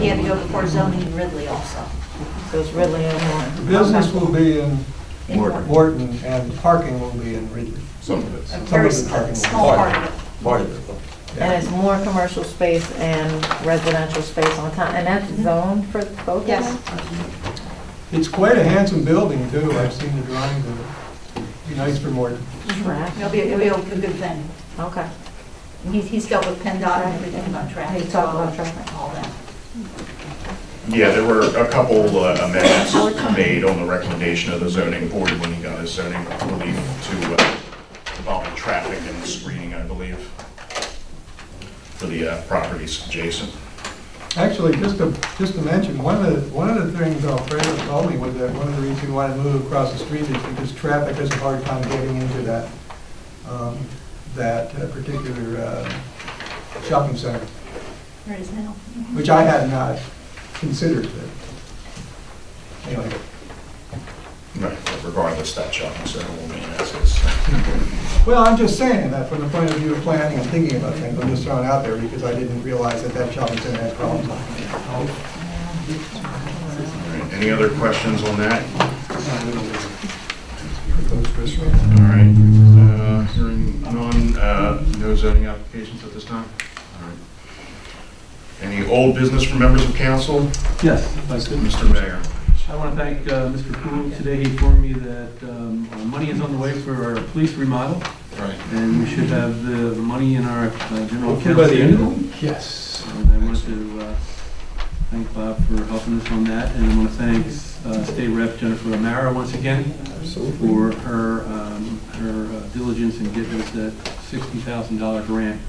had to go before zoning in Ridley also. So it's Ridley and Morton. The business will be in In Morton, and parking will be in Ridley. Some of it. A Some very of the parking small lot. part of it. Part of it. And it's more commercial space and residential space on top, and that's zoned for both of Yes. them? It's quite a handsome building, too. I've seen the drawings of it. Be nice for Morton. Traffic. It'll be a good thing. Okay. He's dealt with PennDOT and everything about traffic. He's talked about traffic. All that. Yeah, there were a couple amendments made on the recommendation of the zoning board when he got his zoning relief to involve traffic and screening, I believe, for the properties adjacent. Actually, just to mention, one of the things Alfredo told me was that one of the reasons he wanted to move across the street is because traffic has a hard time getting into that particular shopping center, There it is now. which I had not considered. But anyway, Right, but regardless, that shopping center will remain as is. well, I'm just saying that from the point of view of planning and thinking about things. I'm just throwing it out there because I didn't realize that shopping center had problems. All right, any other questions on that? All right, hearing none, no zoning applications at this time? All right. Any old business from members of council? Yes, if I could. Mr. Mayor. I want to thank Mr. Poole. Today he informed me that money is on the way for our police remodel, Right. and we should have the money in our general Hopefully account by the end of soon. Yes. And I want to thank Bob for helping us on that, and I want to thank State Rep Jennifer Amara once again for her diligence in getting us that $60,000 grant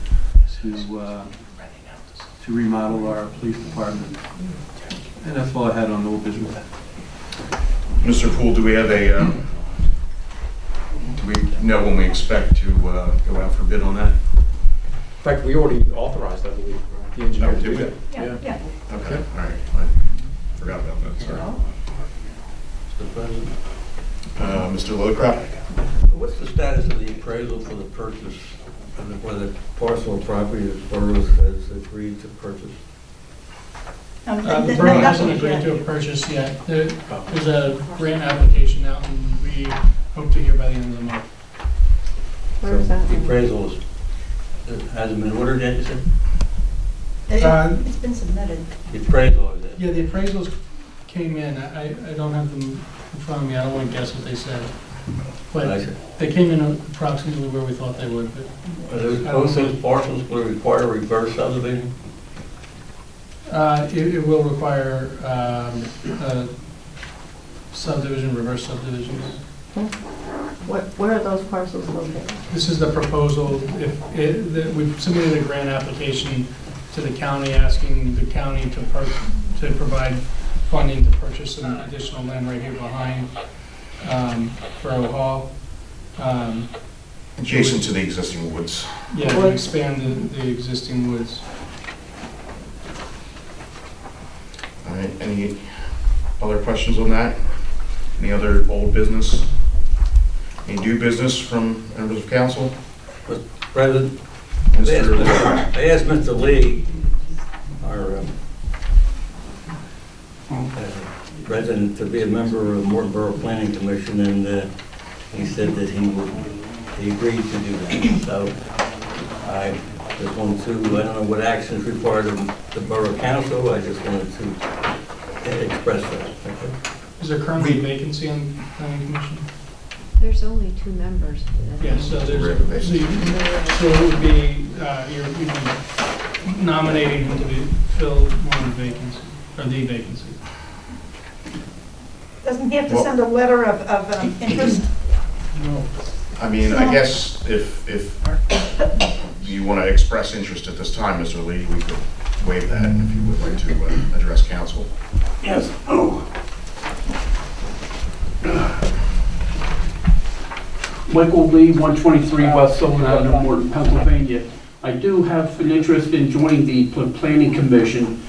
to remodel our police department. And that's all I had on old business. Mr. Poole, do we have do we know when we expect to go out for bid on that? In fact, we already authorized, I believe, the engineer Oh, to did do we? that. Yeah. Okay, all right. I forgot about that, sorry. Mr. President, Mr. Lockrop? what's the status of the appraisal for the purchase, for the parcel of property that Burroughs has agreed to purchase? Um, The th- borough th- hasn't nothing agreed yet. to a purchase yet. There's a grant application out, and we hope to hear by the end of the month. Where is that? The appraisal it hasn't been ordered yet, you said? It's been submitted. The appraisal is it? Yeah, the appraisals came in. I don't have them in front of me. I don't want to guess what they said. I But see. they came in approximately where we thought they would, but Are both those parcels will require reverse subdivision? it will require subdivision, reverse subdivision. Where are those parcels located? This is the proposal. We've submitted a grant application to the county, asking the county to provide funding to purchase some additional land right here behind Borough Hall. Adjacent to the existing woods. Yeah, to expand the existing woods. All right, any other questions on that? Any other old business? Any new business from members of council? Mr. President, Mr. I asked Mr. Lee, our president, to be a member of Morton Borough Planning Commission, and he said that he agreed to do that. So I just wanted to, I don't know what action is required of the Borough Council, I just wanted to express that. Okay. Is there currently a vacancy on the planning commission? There's only 2 members. Yes, so We have a there's, so vacancy. it would be, you'd be nominating him to fill one of the vacancies, or the vacancy. Doesn't he have to Well- send a letter of interest? No. I mean, I guess if you want to express interest at this time, Mr. Lee, we could waive that if you would like to address council. Yes. Michael Lee, 123 West Sylvan Avenue, Morton, Pennsylvania. I do have an interest in joining the Planning Commission,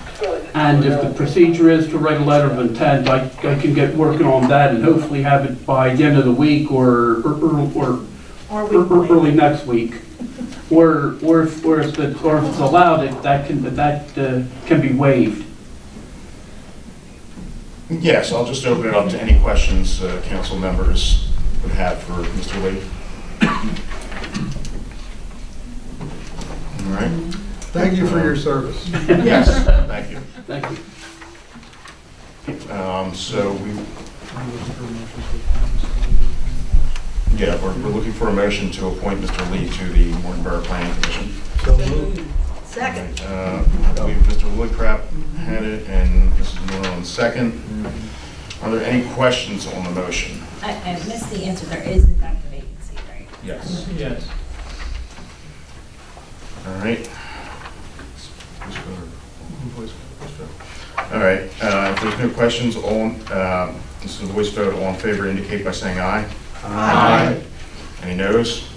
and if the procedure is to write a letter of intent, I can get working on that and hopefully have it by the end of the week or early next week. Or if it's allowed, that can be waived. Yes, I'll just open it up to any questions council members would have for Mr. Lee. All right. Thank you for your service. Yes, thank you. Thank you. So we're looking for a motion to appoint Mr. Lee to the Morton Borough Planning Commission. So moved. Second. I believe Mr. Woodcraft had it and Mrs. Moreland second. Are there any questions on the motion? I missed the answer. There is in fact a vacancy, right? Yes. Yes. All right. All right, if there's no questions, this is a voice vote, all in favor indicate by saying aye. Aye. Any noes?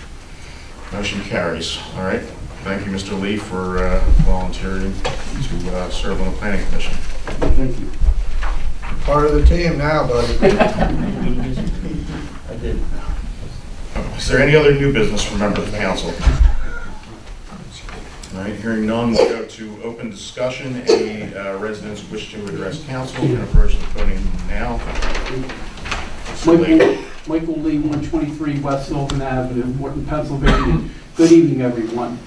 Motion carries. All right, thank you, Mr. Lee, for volunteering to serve on the Planning Commission. Thank you. Part of the team now, buddy. I did. Is there any other new business from members of the council? All right, hearing none, we'll go to open discussion. Any residents wish to address council can approach the podium now. Michael Lee, 123 West Sylvan Avenue, Morton, Pennsylvania. Good evening, everyone.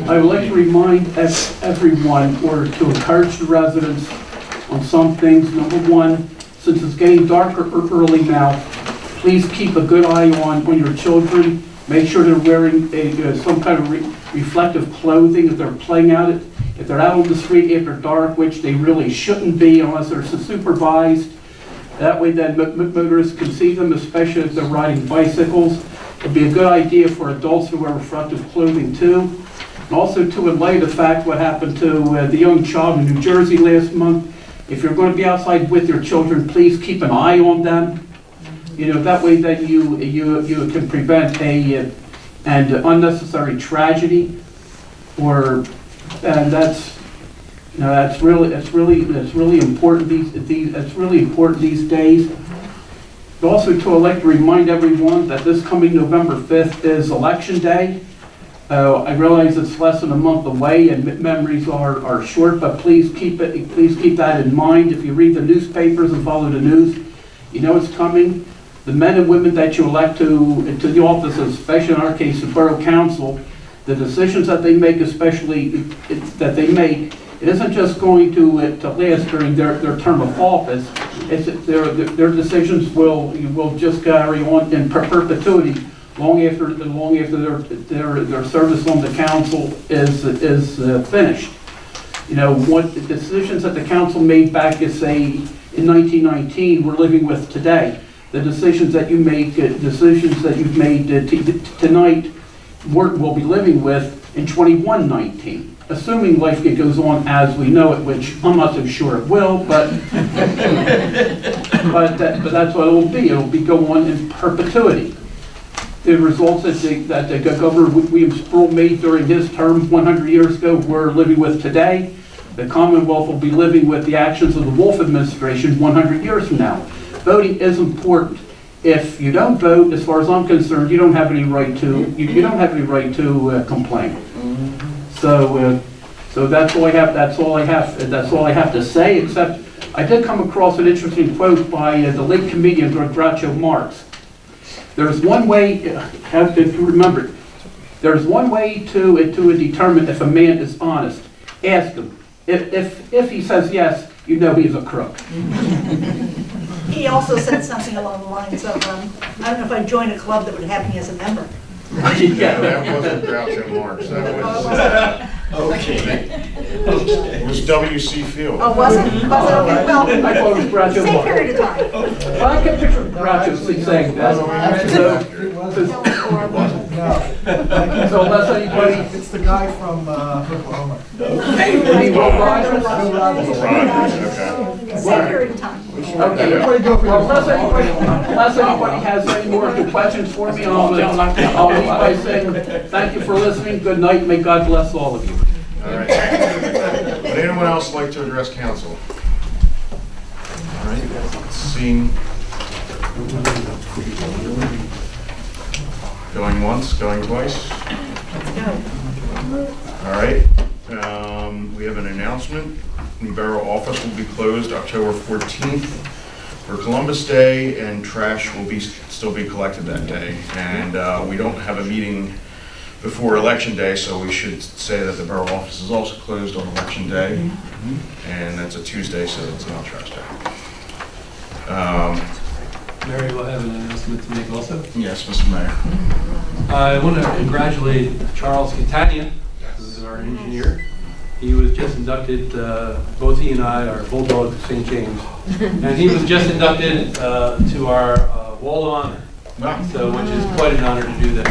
I would like to remind everyone, or to encourage the residents on some things. Number one, since it's getting darker early now, please keep a good eye on your children. Make sure they're wearing some kind of reflective clothing if they're playing out. If they're out on the street after dark, which they really shouldn't be unless they're supervised. That way then motorists can see them, especially if they're riding bicycles. It'd be a good idea for adults to wear reflective clothing too. And also to in light of the fact what happened to the young child in New Jersey last month. If you're going to be outside with your children, please keep an eye on them. You know, that way then you can prevent an unnecessary tragedy, and that's really important these days. Also, I'd like to remind everyone that this coming November 5th is Election Day. I realize it's less than a month away and memories are short, but please keep that in mind. If you read the newspapers and follow the news, you know it's coming. The men and women that you elect to the offices, especially in our case, the Borough Council, the decisions that they make, it isn't just going to last during their term of office. Their decisions will just carry on in perpetuity long after their service on the council is finished. You know, what the decisions that the council made back in 1919, we're living with today. The decisions that you've made tonight, we'll be living with in 2119, assuming life goes on as we know it, which I'm not so sure it will, but but that's what it will be. It will be go on in perpetuity. The results that the Governor William Sproul made during his term 100 years ago, we're living with today. The Commonwealth will be living with the actions of the Wolf administration 100 years from now. Voting is important. If you don't vote, as far as I'm concerned, you don't have any right to complain. So that's all I have. That's all I have to say. Except I did come across an interesting quote by the late comedian Groucho Marx. There's one way. Have to remember. There's one way to determine if a man is honest. Ask him. If he says yes, you know he's a crook. He also said something along the lines of, I don't know if I'd join a club that would have me as a member. No, that wasn't Groucho Marx. That was it was W.C. Field. Oh, was it? Okay, well, I thought it was Groucho same Marx. period of time. Well, I can picture Groucho saying that. So unless anybody, It's the guy from Oklahoma. any Will Rogers? Okay. Same period of time. Okay, well, unless anybody has any more questions for me, I'll leave by saying thank you for listening, good night, may God bless all of you. All right. Would anyone else like to address council? All right. Seeing. Going once, going twice. Let's go. All right. We have an announcement. The borough office will be closed October 14th for Columbus Day, and trash will still be collected that day. And we don't have a meeting before Election Day, so we should say that the borough office is also closed on Election Day. And that's a Tuesday, so it's not trash day. Mary will have an announcement to make also. Yes, Mr. Mayor. I want to congratulate Charles Catania, who's our engineer. He was just inducted, both he and I are Bulldogs of St. James, and he was just inducted to our Wall of Honor, so which is quite an honor to do that.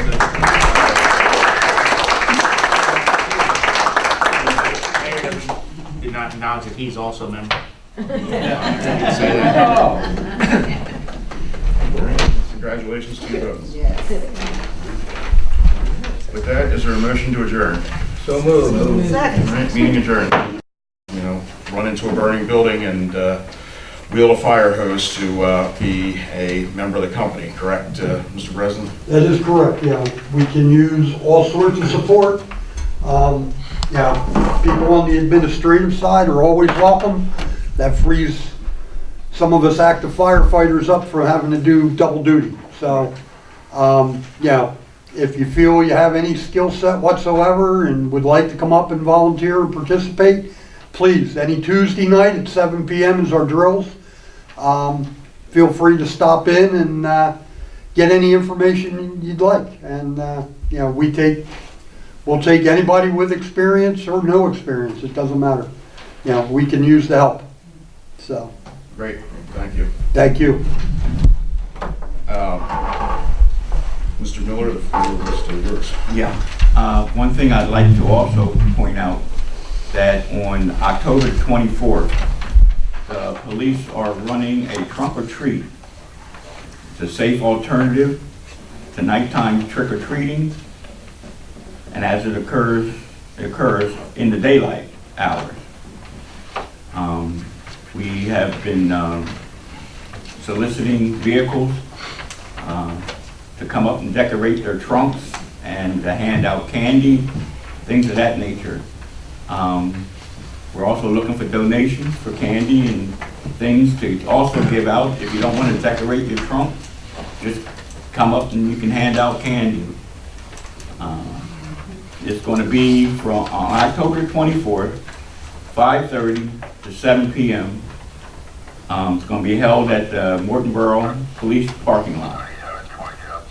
Did not acknowledge that he's also a member. Congratulations to you both. With that, is there a motion to adjourn? So moved. Second. All right, meeting adjourned. You know, run into a burning building and wheel a fire hose to be a member of the company, correct, Mr. Breslin? That is correct, yeah. We can use all sorts of support. Yeah, people on the administrative side are always welcome. That frees some of us active firefighters up for having to do double duty. So, yeah, if you feel you have any skill set whatsoever and would like to come up and volunteer and participate, please, any Tuesday night at 7 p.m. is our drills. Feel free to stop in and get any information you'd like. And, you know, we'll take anybody with experience or no experience. It doesn't matter. You know, we can use the help. So. Great, thank you. Thank you. Mr. Miller, the floor is still yours. Yeah. One thing I'd like to also point out that on October 24th, the police are running a trunk or treat. It's a safe alternative to nighttime trick or treating, and as it occurs in the daylight hours. We have been soliciting vehicles to come up and decorate their trunks and to hand out candy, things of that nature. We're also looking for donations for candy and things to also give out. If you don't want to decorate your trunk, just come up and you can hand out candy. It's going to be from on October 24th, 5:30 to 7 p.m. It's going to be held at the Morton Police parking lot,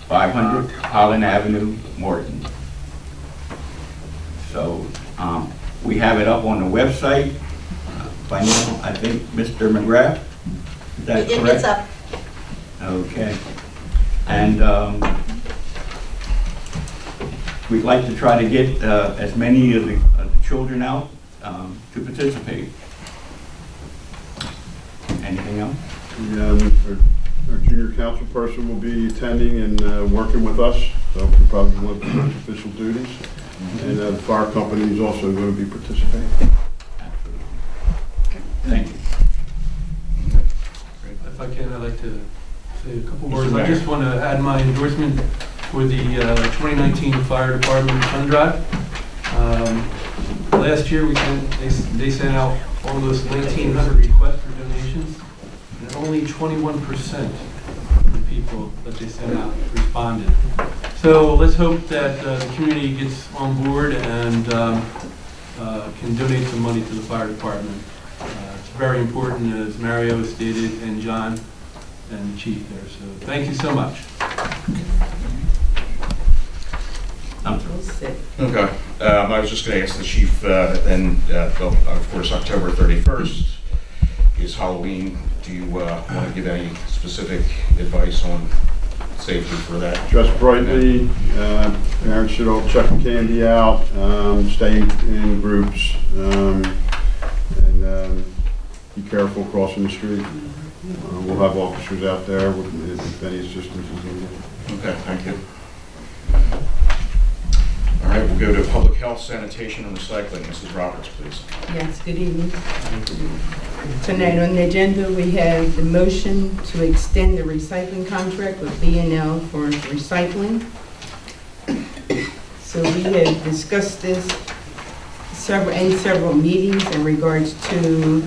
500 Holland Avenue, Morton. So we have it up on the website by now. I think Mr. McGrath, is that correct? It's up. Okay. And we'd like to try to get as many of the children out to participate. Anything else? Our junior council person will be attending and working with us, so we'll probably one of the official duties. And the fire company is also going to be participating. Absolutely. Thank you. If I can, I'd like to say a couple words. I just want to add my endorsement for the 2019 Fire Department Fund Drive. Last year, they sent out almost 1,900 requests for donations, and only 21% of the people that they sent out responded. So let's hope that the community gets on board and can donate some money to the fire department. It's very important, as Mario stated, and John and the chief there. So thank you so much. Okay. I was just going to ask the chief, then, of course, October 31st is Halloween. Do you want to give any specific advice on safety for that? Dress brightly, parents should all check the candy out, stay in groups, and be careful crossing the street. We'll have officers out there if any assistance is needed. Okay, thank you. All right, we'll go to public health, sanitation, and recycling. Mrs. Roberts, please. Yes, good evening. Tonight on the agenda, we have the motion to extend the recycling contract with B&L for recycling. So we have discussed this in several meetings in regards to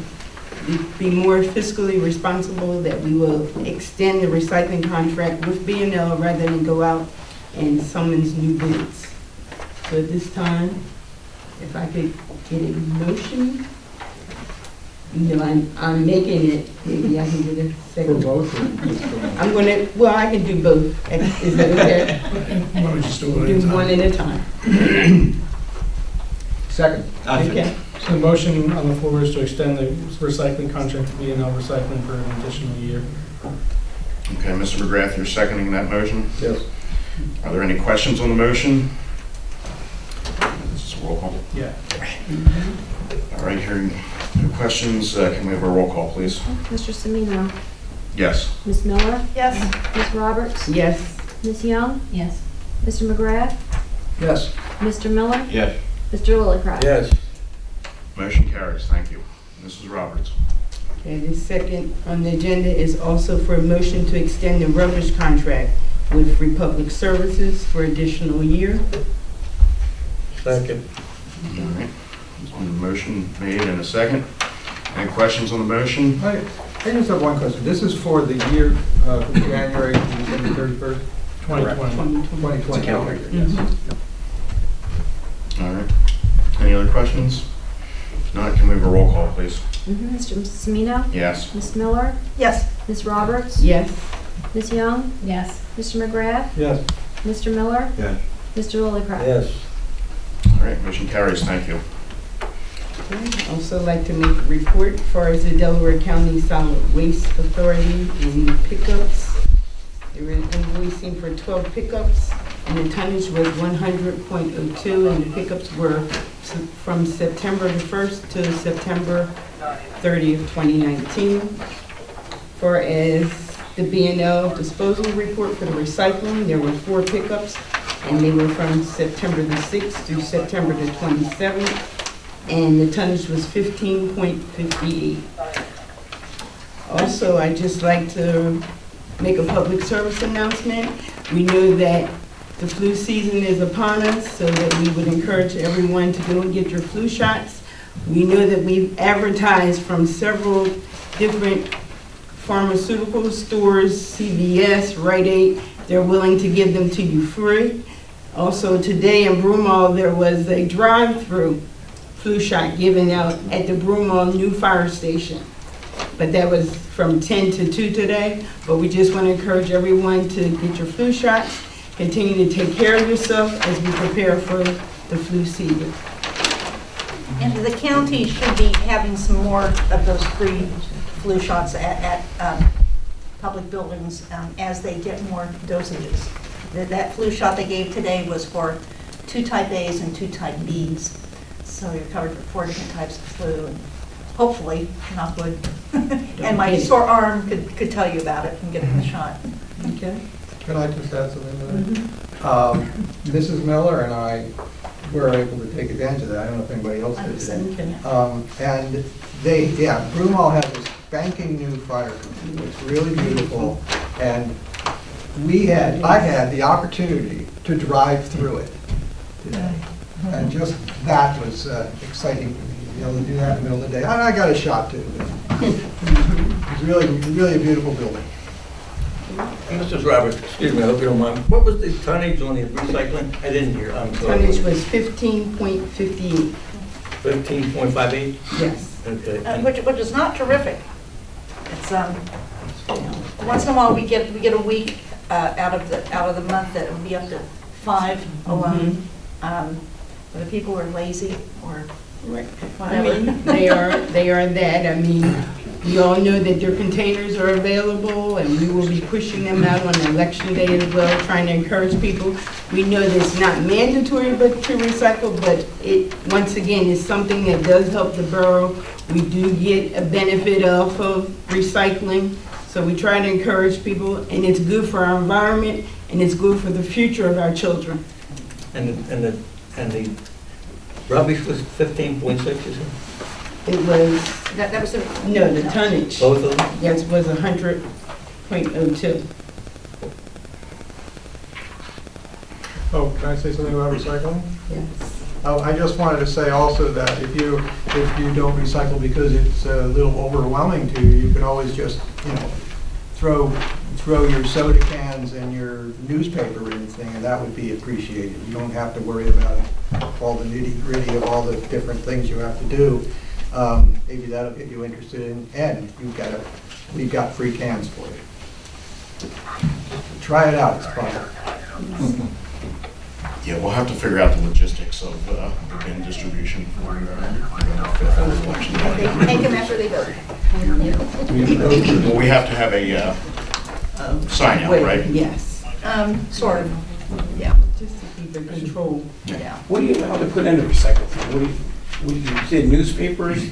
be more fiscally responsible, that we will extend the recycling contract with B&L rather than go out and summons new bids. So at this time, if I could get a motion, you know, I'm making it, maybe I can get a second. For both? I'm gonna, well, I can do both. Is that okay? Why don't we just do it Do at a time? one at a time. Second. Okay. So the motion on the floor is to extend the recycling contract to B&L Recycling for an additional year. Okay, Mr. McGrath, you're seconding that motion? Yes. Are there any questions on the motion? This is a roll call. Yeah. All right, hearing no questions, can we have a roll call, please? Mr. Semino? Yes. Ms. Miller? Yes. Ms. Roberts? Yes. Ms. Young? Yes. Mr. McGrath? Yes. Mr. Miller? Yes. Mr. Lillicrap? Yes. Motion carries, thank you. Mrs. Roberts. Okay, the second on the agenda is also for a motion to extend the rubbish contract with Republic Services for additional year. Second. All right, there's been a motion made and a second. Any questions on the motion? I just have one question. This is for the year from January to December 31st? 2020. 2020. calendar year, Yes. All right. Any other questions? If not, can we have a roll call, please? Mr. Semino? Yes. Ms. Miller? Yes. Ms. Roberts? Yes. Ms. Young? Yes. Mr. McGrath? Yes. Mr. Miller? Yes. Mr. Lillicrap? Yes. All right, motion carries, thank you. Okay. Also like to make a report as far as the Delaware County Solid Waste Authority and pickups. They were invoicing for 12 pickups, and the tonnage was 100.02, and the pickups were from September the 1st to September 30th, 2019. For as the B&L disposal report for the recycling, there were 4 pickups, and they were from September the 6th to September the 27th, and the tonnage was 15.58. Also, I'd just like to make a public service announcement. We know that the flu season is upon us, so that we would encourage everyone to go and get your flu shots. We know that we've advertised from several different pharmaceutical stores, CVS, Rite Aid. They're willing to give them to you free. Also, today in Broomall, there was a drive-through flu shot given out at the Broomall new fire station. But that was from 10 to 2 today. But we just want to encourage everyone to get your flu shots. Continue to take care of yourself as we prepare for the flu season. And the county should be having some more of those free flu shots at public buildings as they get more dosages. That flu shot they gave today was for 2 type A's and 2 type B's. So you're covered for 4 different types of flu. And hopefully, knock wood, and my sore arm could tell you about it and get the shot. Okay. Can I just add something to that? Mrs. Miller and I were able to take advantage of that. I don't know if anybody else did today. And Broomall has this spanking new fire company. It's really beautiful. And I had the opportunity to drive through it today. And just that was exciting for me, to be able to do that in the middle of the day. And I got a shot too. It's really a beautiful building. Mrs. Roberts, excuse me, I hope you don't mind. What was the tonnage on the recycling? I didn't hear. I'm sorry. Tonnage was 15.58. 15.58? Yes. Okay. Which is not terrific. It's once in a while we get a week out of the month that would be up to 5 alone. Whether people are lazy or whatever. I mean, they are that. I mean, we all know that their containers are available, and we will be pushing them out on election day as well, trying to encourage people. We know that it's not mandatory but to recycle, but it, once again, is something that does help the borough. We do get a benefit off of recycling, so we try to encourage people, and it's good for our environment, and it's good for the future of our children. And the rubbish was 15.6, you said? It was, That was a... no, the tonnage. Both of them? Yes, was 100.02. Oh, can I say something about recycling? Yes. I just wanted to say also that if you don't recycle because it's a little overwhelming to you, you can always just, throw your soda cans and your newspaper in the thing, and that would be appreciated. You don't have to worry about all the nitty-gritty of all the different things you have to do. Maybe that'll get you interested in, and we've got free cans for you. Try it out, it's fun. Yeah, we'll have to figure out the logistics of the bin distribution for election day. They make them after they vote. Well, we have to have a sign out, right? Yes, Sort of, yeah. just to keep it controlled. Yeah. What do you allow to put in the recycle thing? What do you say, newspapers,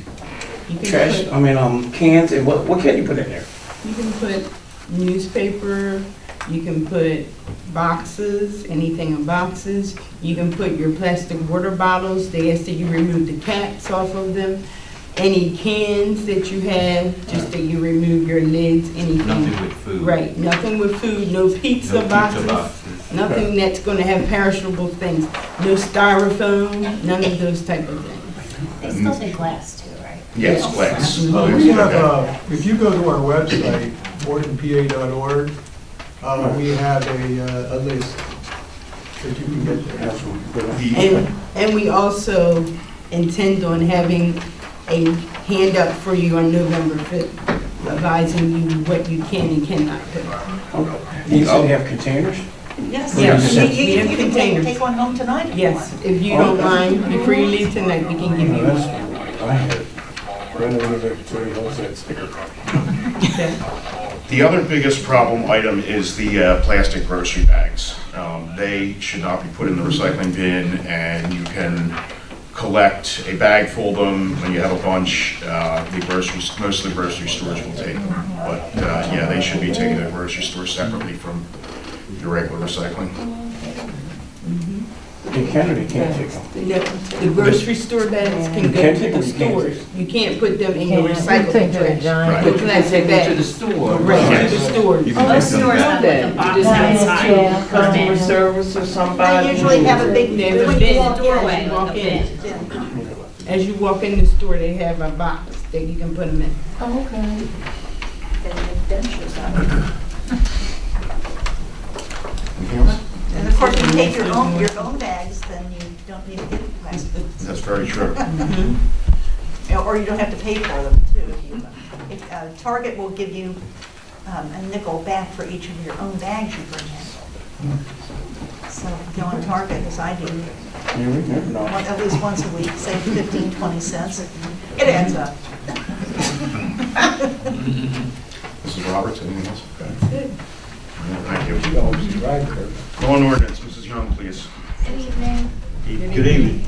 You can trash, put- cans, and what can you put in there? You can put newspaper, you can put boxes, anything in boxes. You can put your plastic water bottles. They ask that you remove the caps off of them. Any cans that you have, just that you remove your lids, anything. Nothing with food. Right, nothing with food, no pizza boxes. Nothing that's gonna have perishable things. No styrofoam, none of those type of things. They still say glass too, right? Yes, glass. We have, if you go to our website, mortonpa.org, we have a list that you can get there. And we also intend on having a handout for you on November 5th, advising you what you can and cannot put. You also have containers? Yes, Yes. you We can have containers. take one home tonight if you want. Yes, if you don't mind, before you leave tonight, we can give you one. Okay. The other biggest problem item is the plastic grocery bags. They should not be put in the recycling bin, and you can collect a bag, fold them. When you have a bunch, most of the grocery stores will take them. But yeah, they should be taken to the grocery store separately from your regular recycling. They can or they can't take them? The grocery store bags can go to the stores. You can't put them in your recycling trash. Right. The plastic bags. To the store. Right, to the stores. Most stores have like a box outside. Customer service or somebody. They usually have a big, They have a when bin. you walk Doorway, in, like a bin. As you walk in the store, they have a box that you can put them in. Oh, okay. Anything else? And of course, if you take your own bags, then you don't need to get plastic. That's very true. Or you don't have to pay for them too. Target will give you a nickel back for each of your own bags you bring in. So if you go on Target, as I do, at least once a week, save 15, 20 cents. It adds up. Mrs. Roberts, anything else? That's it. Thank you. You always drive there. Law and ordinance, Mrs. Young, please. Good evening. Good evening.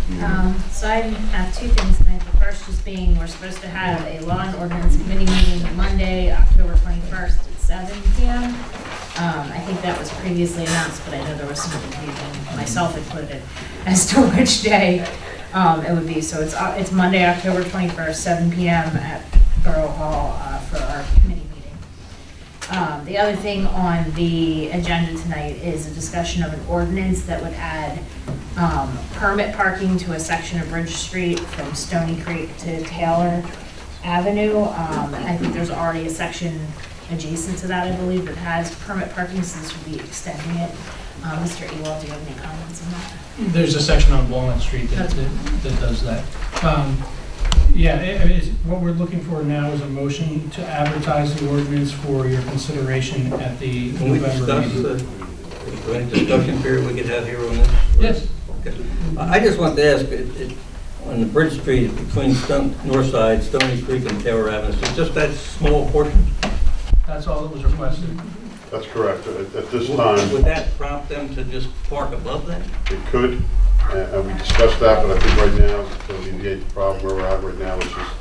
So I have two things tonight. The first just being, we're supposed to have a law and ordinance committee meeting Monday, October 21st at 7 p.m. I think that was previously announced, but I know there was some confusion. Myself included as to which day it would be. So it's Monday, October 21st, 7 p.m. at Borough Hall for our committee meeting. The other thing on the agenda tonight is a discussion of an ordinance that would add permit parking to a section of Bridge Street from Stony Creek to Taylor Avenue. I think there's already a section adjacent to that, I believe, that has permit parking, so this would be extending it. Mr. Ewald, do you have any comments on that? There's a section on Walnut Street that does that. What we're looking for now is a motion to advertise the ordinance for your consideration at the Can we November discuss, meeting. any discussion period we could have here on this? Yes. Okay. I just want to ask, on the Bridge Street between North Side, Stony Creek and Taylor Avenue, it's just that small portion? That's all that was requested. That's correct. At this time, Would that prompt them to just park above that? it could, we discussed that, but I think right now, to alleviate the problem where we're at right now, is just,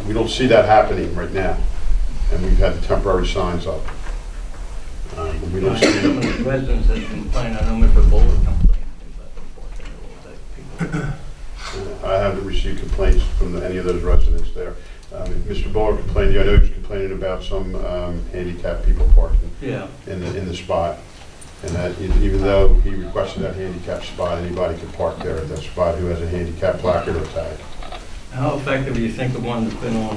we don't see that happening right now. And we've had the temporary signs up. We don't see Some of the residents that complain, I know Mr. Bowler complained about them parking all day. I haven't received complaints from any of those residents there. Mr. Bowler complained, I know he was complaining about some handicapped people parking Yeah. in the spot. And that, even though he requested that handicap spot, anybody could park there at that spot who has a handicap placard or tag. How effective do you think the one that's been on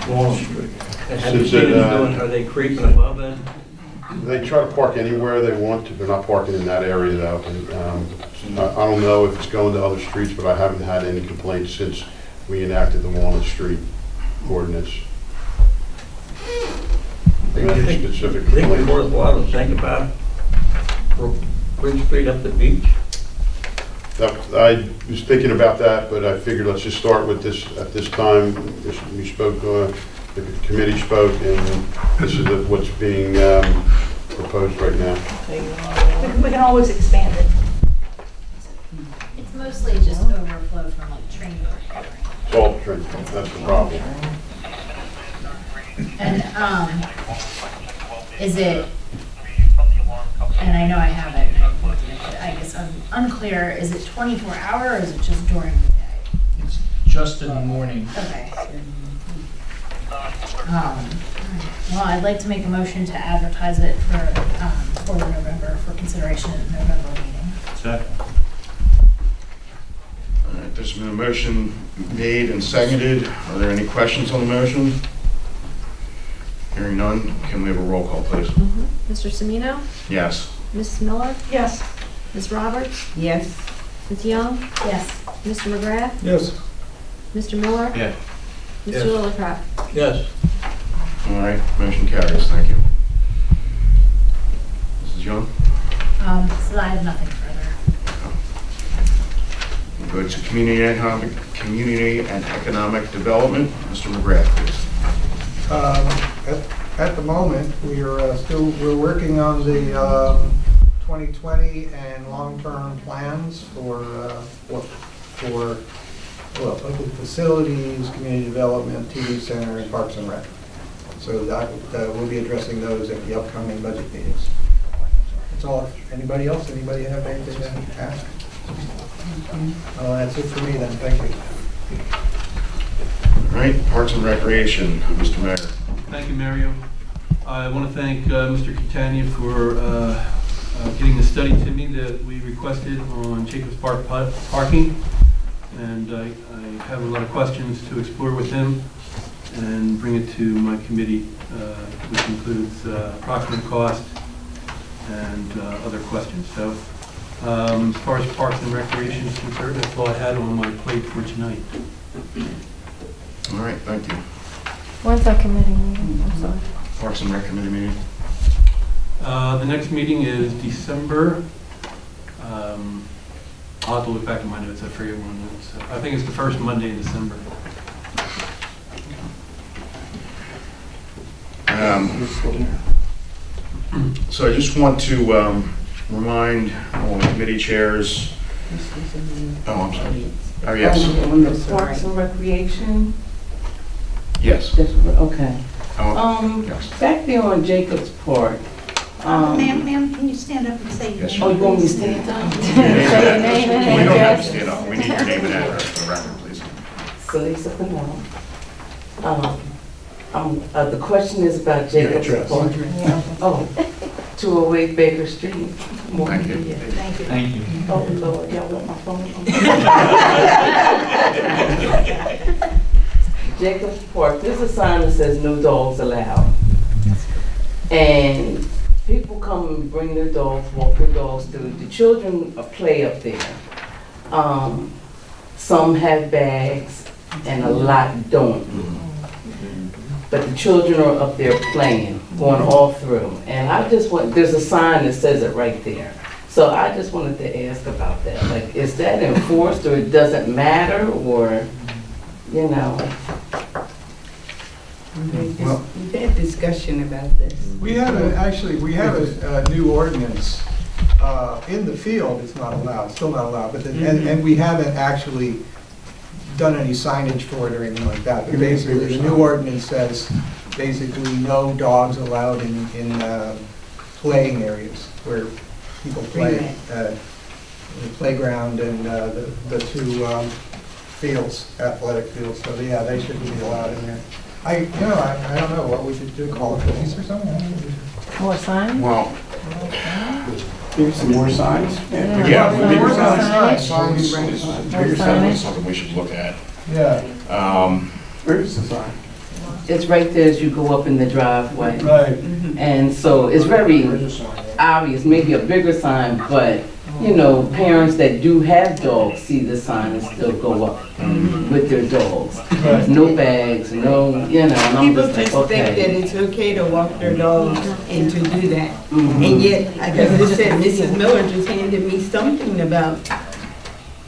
Walnut Street? Have you Since seen it, them doing, are they creeping above it? They try to park anywhere they want to. They're not parking in that area though. And, I don't know if it's going to other streets, but I haven't had any complaints since we enacted the Walnut Street ordinance. I think Specific it's complaints. worthwhile to think about Bridge Street up the beach. I was thinking about that, but I figured let's just start with this at this time. We spoke, the committee spoke, and this is what's being proposed right now. We can always expand it. It's mostly just overflow from like train parking. It's all true. That's the problem. And, is it, and I know I have it, and I guess I'm unclear, is it 24-hour or is it just during the day? It's just in the morning. Okay. Well, I'd like to make a motion to advertise it for November, for consideration at the November meeting. Second. All right, there's been a motion made and seconded. Are there any questions on the motion? Hearing none, can we have a roll call, please? Mr. Semino? Yes. Mrs. Miller? Yes. Ms. Roberts? Yes. Ms. Young? Yes. Mr. McGrath? Yes. Mr. Miller? Yes. Mr. Lillicrap? Yes. All right, motion carries. Thank you. Mrs. Young? So I have nothing further. We'll go to Community and Economic Development. Mr. McGrath, please. At the moment, we're working on the 2020 and long-term plans for public facilities, community development, TV center, and Parks and Rec. So that we'll be addressing those at the upcoming budget meetings. That's all. Anybody else? Anybody have anything to ask? That's it for me then. Thank you. All right, Parks and Recreation, Mr. Mayor. Thank you, Mario. I want to thank Mr. Catania for getting the study to me that we requested on Jacobs Park parking. And I have a lot of questions to explore with him and bring it to my committee, which includes approximate cost and other questions. So as far as Parks and Recreation is concerned, that's all I had on my plate for tonight. All right, thank you. When's that committee meeting? I'm sorry. Parks and Rec Committee meeting? The next meeting is December. I'll have to look back at my notes. I forget when it is. I think it's the first Monday in December. So I just want to remind all the committee chairs. Oh, I'm sorry. Oh, yes. On the Parks and Recreation? Yes. Okay. Yes. Back there on Jacobs Park. Ma'am, can you stand up and say your Yes, name? Oh, you want me to stand up? Say your name and We don't have to address. stand up. We need your name and address for the record, please. Salisa Pinell. The question is about Jacobs address. Park. Oh, 208 Baker Street. Thank you. Thank you. Thank you. Oh, Lord, y'all want my phone? Jacobs Park, there's a sign that says no dogs allowed. And people come and bring their dogs, walk their dogs through. The children play up there. Some have bags and a lot don't. But the children are up there playing, going all through. And I just want, there's a sign that says it right there. So I just wanted to ask about that. Like, is that enforced or it doesn't matter or, you know? We've had discussion about this. We have a new ordinance in the field. It's not allowed, still not allowed, but and we haven't actually done any signage for it or anything like that. But basically, the new ordinance says basically no dogs allowed in playing areas where people play, the playground and the two fields, athletic fields. So yeah, they shouldn't be allowed in there. I don't know what we should do, call the police or something? I don't know. More signs? Well, Maybe some more signs? yeah, maybe More signs signs. is More definitely signage. something we should look at. Yeah, Where's the sign? It's right there as you go up in the driveway. right. And so it's very obvious, maybe a bigger sign, but, you know, parents that do have dogs see the sign and still go up with their dogs. Right. No bags, no, you know, and I'm People just like, just think that okay. it's okay to walk their dogs and to do that. Mhm. And yet, like I just said, Mrs. Miller just handed me something about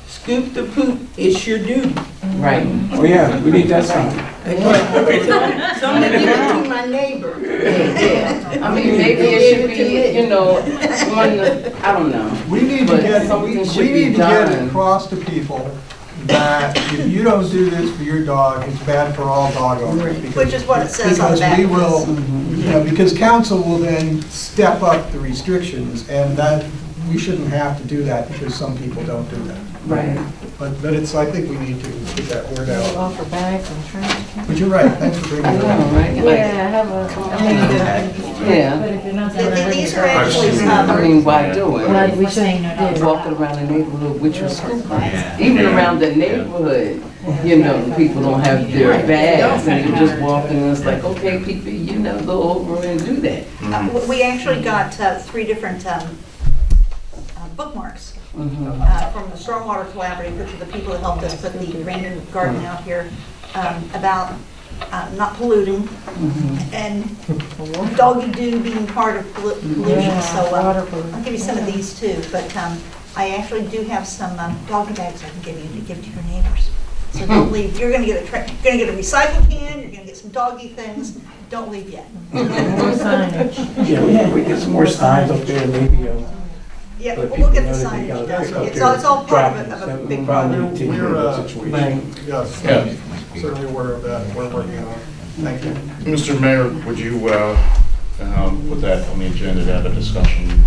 scoop the poop, it's your duty. Right. Oh, yeah, we need that sign. So I'm gonna give it to my neighbor. Yeah, I mean, maybe it should be, you know, on the, I don't know. We need to But get, something we should be need to get done. across to people that if you don't do this for your dog, it's bad for all dog owners. Which is what it says on the back. Because we will, you know, because council will then step up the restrictions, and that, we shouldn't have to do that because some people don't do that. Right. But it's, I think we need to get that word out. Offer bags and trash. But you're right, thanks for bringing I it know, up. right? Yeah, have a, I mean, Yeah. but if you're not gonna bring These it are back. actually, I mean, why do it? Well, we shouldn't do. Walking around the neighborhood with your scoop bags. Even around the neighborhood, you know, people don't have their bags and they're just walking and it's like, okay, people, you know, go over and do that. we actually got 3 different bookmarks Mhm. from the Stormwater Collaborative, which are the people that helped us put the rain garden out here, about not polluting and doggy doo being part of pollution. So I'll give you some of these too, but I actually do have some doggy bags I can give you to give to your neighbors. So don't leave. You're gonna get a recycle can. You're gonna get some doggy things. Don't leave yet. More signage. Yeah, we get some more signs up there, maybe, Yeah, Let we'll get the people know that they signage gotta done. pick up It's their all part of droppings. a That big would problem. probably take care of the situation. Yes, Yeah. certainly aware of that, we're working on it. Thank you. Mr. Mayor, would you put that on the agenda to have a discussion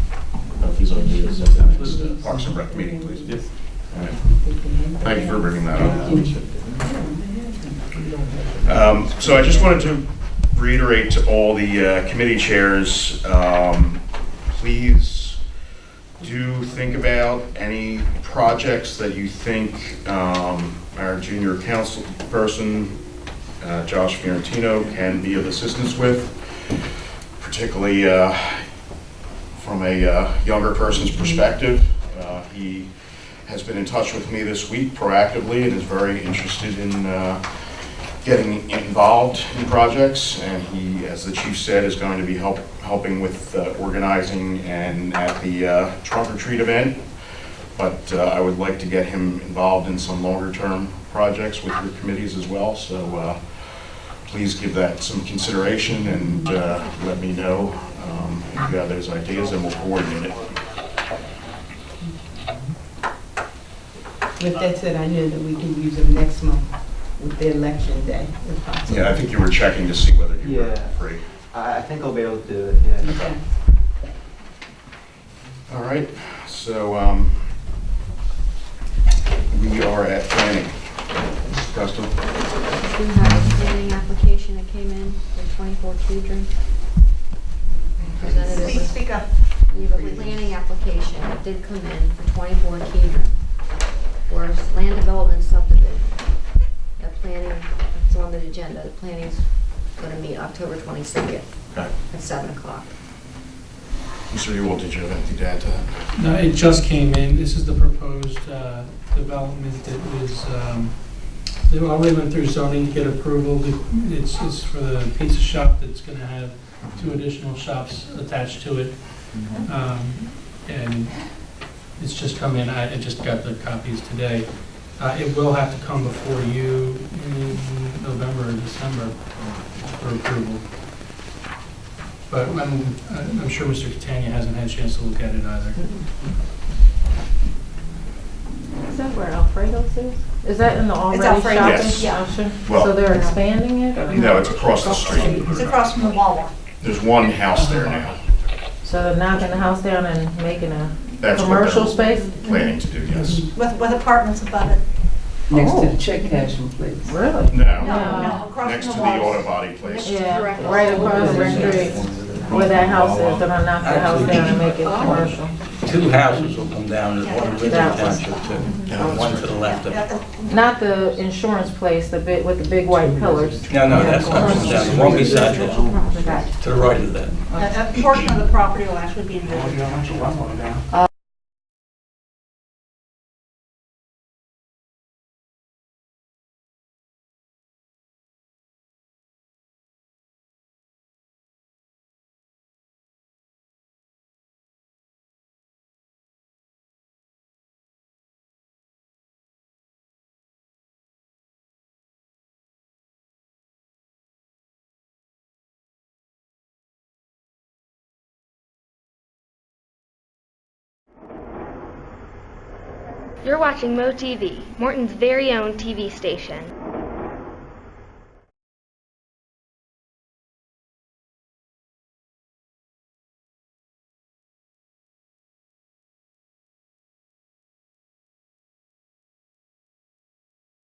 of these ideas at the next Parks and Rec meeting, please? Yes. All right. Thank you for bringing that up. So I just wanted to reiterate to all the committee chairs, please do think about any projects that you think our junior council person, Josh Fiorentino, can be of assistance with, particularly from a younger person's perspective. He has been in touch with me this week proactively and is very interested in getting involved in projects, and he, as the chief said, is going to be helping with organizing and at the trunk or treat event. But I would like to get him involved in some longer term projects with your committees as well. So please give that some consideration and let me know if you have those ideas, and we'll coordinate it. With that said, I know that we can use them next month with the election day, if possible. Yeah, I think you were checking to see whether you were free. I think I'll be able to do it, yeah. Okay. All right, so we are at planning. Preston? We have a planning application that came in for 24 Kedron. Presented it with, Speak up. we have a planning application that did come in for 24 Kedron for land development subdivision. The planning, it's on the agenda, the planning's gonna meet October 22nd Okay. at 7 o'clock. Mr. Ewell, did you have anything to add to that? No, it just came in. This is the proposed development that was, they already went through zoning to get approval. It's for the pizza shop that's gonna have 2 additional shops attached to it. And it's just come in. I just got the copies today. It will have to come before you in November or December for approval. But I'm sure Mr. Catania hasn't had a chance to look at it either. Is that where Alfredo's is? Is that in the already Alfredo's, shopping yes. section? Well, So they're expanding it? Or no, it's across the street. It's across from the Wawa. There's one house there now. So they're knocking the house down and making a That's what commercial they're space? planning to do, yes. With apartments above it. next to the check cashing place. Really? No, No, across next from to the the water. auto body place. Yeah, right across the street, where that house is, they're gonna knock the house down and make it commercial. Two houses will come down, there's one in Ridley Township too, and one to the left of it. Not the insurance place, the big, with the big white pillars. No, that's not coming down, the one beside that, Gotcha. to the right of that. A portion of the property will actually be in the You're watching MoTV, Morton's very own TV station.